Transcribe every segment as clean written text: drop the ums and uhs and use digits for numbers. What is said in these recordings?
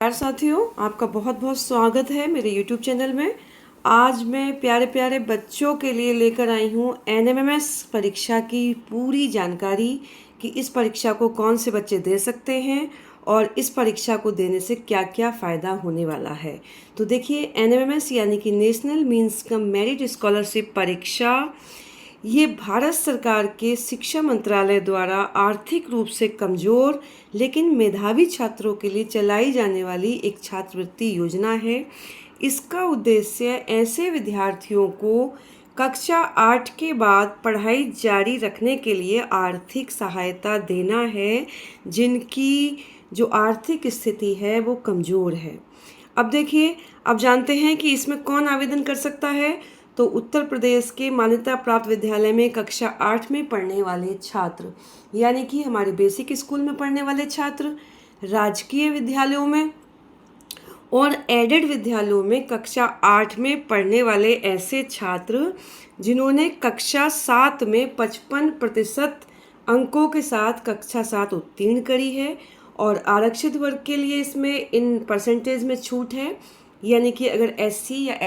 नमस्कार साथियों, आपका बहुत बहुत स्वागत है मेरे YouTube चैनल में। आज मैं प्यारे प्यारे बच्चों के लिए लेकर आई हूँ NMMS परीक्षा की पूरी जानकारी कि इस परीक्षा को कौन से बच्चे दे सकते हैं और इस परीक्षा को देने से क्या क्या फ़ायदा होने वाला है। तो देखिए, NMMS यानी कि national means cum merit scholarship परीक्षा ये भारत सरकार के शिक्षा मंत्रालय द्वारा आर्थिक रूप से कमज़ोर लेकिन मेधावी छात्रों के लिए चलाई जाने वाली एक छात्रवृत्ति योजना है। इसका उद्देश्य ऐसे विद्यार्थियों को कक्षा 8 के बाद पढ़ाई जारी रखने के लिए आर्थिक सहायता देना है, जिनकी जो आर्थिक स्थिति है वो कमज़ोर है। अब देखिए, अब जानते हैं कि इसमें कौन आवेदन कर सकता है। तो उत्तर प्रदेश के मान्यता प्राप्त विद्यालय में कक्षा 8 में पढ़ने वाले छात्र, यानी कि हमारे बेसिक स्कूल में पढ़ने वाले छात्र, राजकीय विद्यालयों में और एडेड विद्यालयों में कक्षा 8 में पढ़ने वाले ऐसे छात्र जिन्होंने कक्षा 7 में 55% अंकों के साथ कक्षा 7 उत्तीर्ण करी है। और आरक्षित वर्ग के लिए इसमें इन परसेंटेज में छूट है, यानी कि अगर SC या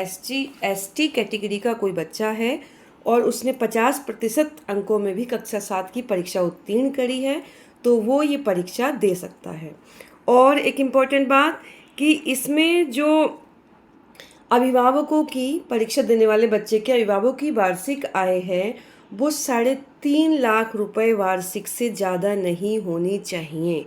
ST कैटेगरी का कोई बच्चा है और उसने 50% अंकों में भी कक्षा 7 की परीक्षा उत्तीर्ण करी है तो वो ये परीक्षा दे सकता है। और एक इम्पॉर्टेंट बात कि इसमें जो अभिभावकों की, परीक्षा देने वाले बच्चे के अभिभावकों की वार्षिक आय है वो 3.5 लाख रुपए वार्षिक से ज़्यादा नहीं होनी चाहिए।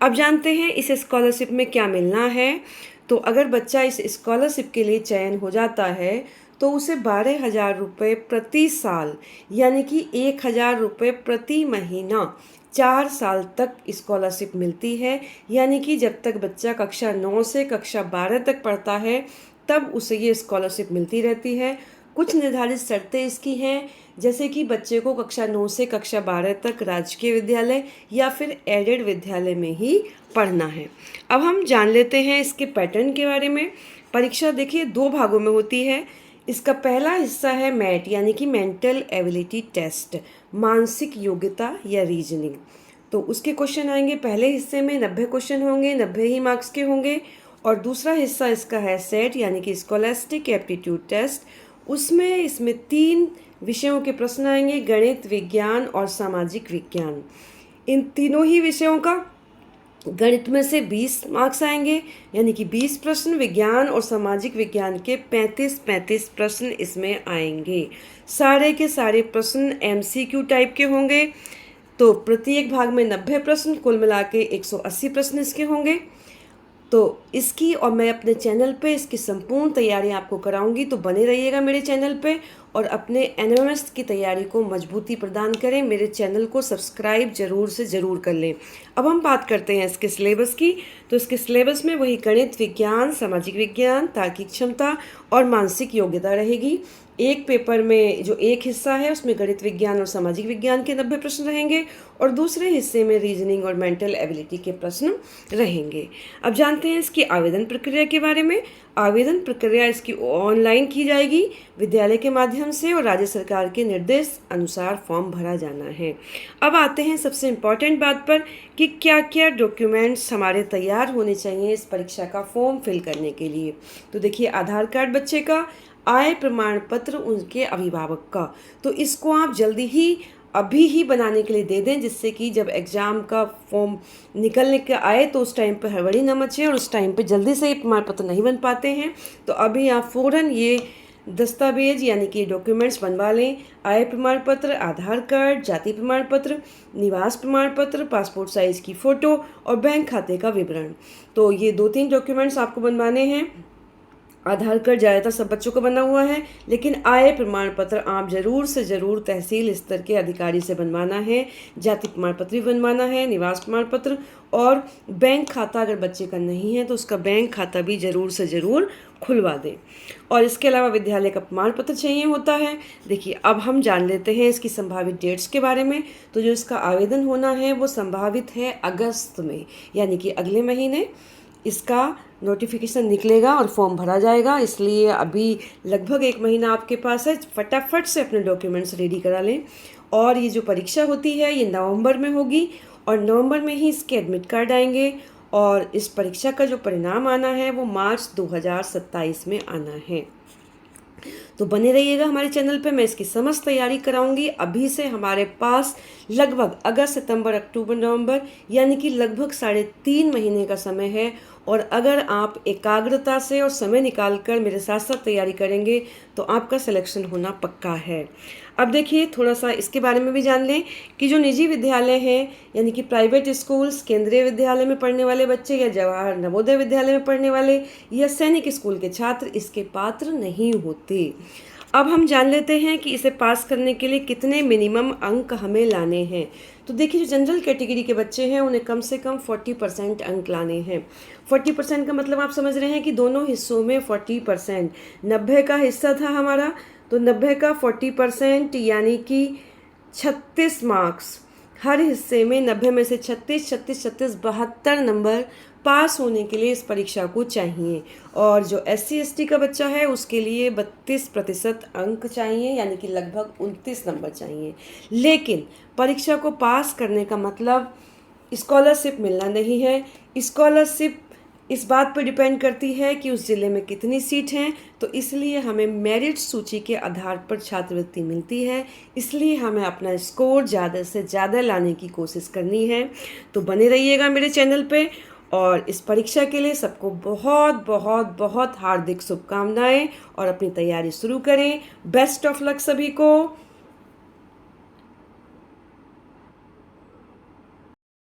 अब जानते हैं इस स्कॉलरशिप में क्या मिलना है। तो अगर बच्चा इस स्कॉलरशिप के लिए चयन हो जाता है तो उसे 12,000 रुपये प्रति साल, यानी कि 1,000 रुपये प्रति महीना 4 साल तक स्कॉलरशिप मिलती है। यानी कि जब तक बच्चा कक्षा 9 से कक्षा 12 तक पढ़ता है तब उसे ये स्कॉलरशिप मिलती रहती है। कुछ निर्धारित शर्तें इसकी हैं, जैसे कि बच्चे को कक्षा 9 से कक्षा 12 तक राजकीय विद्यालय या फिर एडेड विद्यालय में ही पढ़ना है। अब हम जान लेते हैं इसके पैटर्न के बारे में। परीक्षा देखिए 2 भागों में होती है। इसका पहला हिस्सा है मैट, यानी कि मेंटल एबिलिटी टेस्ट, मानसिक योग्यता या रीजनिंग। तो उसके क्वेश्चन आएंगे, पहले हिस्से में 90 क्वेश्चन होंगे, 90 ही मार्क्स के होंगे। और दूसरा हिस्सा इसका है सेट, यानी कि स्कॉलस्टिक एप्टीट्यूड टेस्ट। इसमें 3 विषयों के प्रश्न आएंगे, गणित, विज्ञान और सामाजिक विज्ञान। इन तीनों ही विषयों का गणित में से 20 मार्क्स आएंगे, यानी कि 20 प्रश्न, विज्ञान और सामाजिक विज्ञान के 35 प्रश्न इसमें आएंगे। सारे के सारे प्रश्न MCQ टाइप के होंगे। तो प्रत्येक भाग में 90 प्रश्न, कुल मिला के 180 प्रश्न इसके होंगे। तो इसकी और मैं अपने चैनल पे इसकी संपूर्ण तैयारी आपको कराऊंगी, तो बने रहिएगा मेरे चैनल पे और अपने NMMS की तैयारी को मजबूती प्रदान करें। मेरे चैनल को सब्सक्राइब ज़रूर से ज़रूर कर लें। अब हम बात करते हैं इसके सिलेबस की। तो इसके सिलेबस में वही गणित, विज्ञान, सामाजिक विज्ञान, तार्किक क्षमता और मानसिक योग्यता रहेगी। एक पेपर में जो एक हिस्सा है उसमें गणित, विज्ञान और सामाजिक विज्ञान के 90 प्रश्न रहेंगे और दूसरे हिस्से में रीजनिंग और मेंटल एबिलिटी के प्रश्न रहेंगे। अब जानते हैं इसकी आवेदन प्रक्रिया के बारे में। आवेदन प्रक्रिया इसकी ऑनलाइन की जाएगी विद्यालय के माध्यम से और राज्य सरकार के निर्देश अनुसार फॉर्म भरा जाना है। अब आते हैं सबसे इम्पॉर्टेंट बात पर कि क्या क्या डॉक्यूमेंट्स हमारे तैयार होने चाहिए इस परीक्षा का फॉर्म फिल करने के लिए। तो देखिए, आधार कार्ड बच्चे का, आय प्रमाण पत्र उनके अभिभावक का। तो इसको आप जल्दी ही अभी ही बनाने के लिए दे दें, जिससे कि जब एग्ज़ाम का फॉर्म निकलने के आए तो उस टाइम पे हड़बड़ी न मचे और उस टाइम पे जल्दी से ये प्रमाण पत्र नहीं बन पाते हैं। तो अभी आप फ़ौरन ये दस्तावेज यानी कि डॉक्यूमेंट्स बनवा लें। आय प्रमाण पत्र, आधार कार्ड, जाति प्रमाण पत्र, निवास प्रमाण पत्र, पासपोर्ट साइज़ की फ़ोटो और बैंक खाते का विवरण। तो ये 2-3 डॉक्यूमेंट्स आपको बनवाने हैं। आधार कार्ड ज़्यादातर सब बच्चों का बना हुआ है, लेकिन आय प्रमाण पत्र आप ज़रूर से ज़रूर तहसील स्तर के अधिकारी से बनवाना है। जाति प्रमाण पत्र भी बनवाना है, निवास प्रमाण पत्र और बैंक खाता अगर बच्चे का नहीं है तो उसका बैंक खाता भी ज़रूर से ज़रूर खुलवा दें। और इसके अलावा विद्यालय का प्रमाण पत्र चाहिए होता है। देखिए, अब हम जान लेते हैं इसकी संभावित डेट्स के बारे में। तो जो इसका आवेदन होना है वो संभावित है अगस्त में, यानी कि अगले महीने इसका नोटिफिकेशन निकलेगा और फॉर्म भरा जाएगा। इसलिए अभी लगभग 1 महीना आपके पास है, फटाफट से अपने डॉक्यूमेंट्स रेडी करा लें। और ये जो परीक्षा होती है ये नवंबर में होगी और नवंबर में ही इसके एडमिट कार्ड आएंगे और इस परीक्षा का जो परिणाम आना है वो मार्च 2027 में आना है। तो बने रहिएगा हमारे चैनल पे, मैं इसकी समस्त तैयारी कराऊंगी। अभी से हमारे पास लगभग अगस्त, सितंबर, अक्टूबर, नवंबर यानी कि लगभग 3.5 महीने का समय है। और अगर आप एकाग्रता से और समय निकाल कर मेरे साथ साथ तैयारी करेंगे तो आपका सिलेक्शन होना पक्का है। अब देखिए थोड़ा सा इसके बारे में भी जान लें कि जो निजी विद्यालय हैं यानी कि प्राइवेट स्कूल्स, केंद्रीय विद्यालय में पढ़ने वाले बच्चे या जवाहर नवोदय विद्यालय में पढ़ने वाले या सैनिक स्कूल के छात्र इसके पात्र नहीं होते। अब हम जान लेते हैं कि इसे पास करने के लिए कितने मिनिमम अंक हमें लाने हैं। तो देखिए, जो जनरल कैटेगरी के बच्चे हैं उन्हें कम से कम 40% अंक लाने हैं। 40% का मतलब आप समझ रहे हैं कि दोनों हिस्सों में 40%। 90 का हिस्सा था हमारा, तो 90 का 40% यानी कि 36 मार्क्स। हर हिस्से में 90 में से 36, 36, 36, 72 नंबर पास होने के लिए इस परीक्षा को चाहिए। और जो SC ST का बच्चा है उसके लिए 32% अंक चाहिए यानी कि लगभग 29 नंबर चाहिए। लेकिन परीक्षा को पास करने का मतलब स्कॉलरशिप मिलना नहीं है। स्कॉलरशिप इस बात पर डिपेंड करती है कि उस ज़िले में कितनी सीट हैं, तो इसलिए हमें मेरिट सूची के आधार पर छात्रवृत्ति मिलती है। इसलिए हमें अपना स्कोर ज़्यादा से ज़्यादा लाने की कोशिश करनी है। तो बने रहिएगा मेरे चैनल पे और इस परीक्षा के लिए सबको बहुत बहुत बहुत हार्दिक शुभकामनाएं और अपनी तैयारी शुरू करें। बेस्ट ऑफ लक सभी को।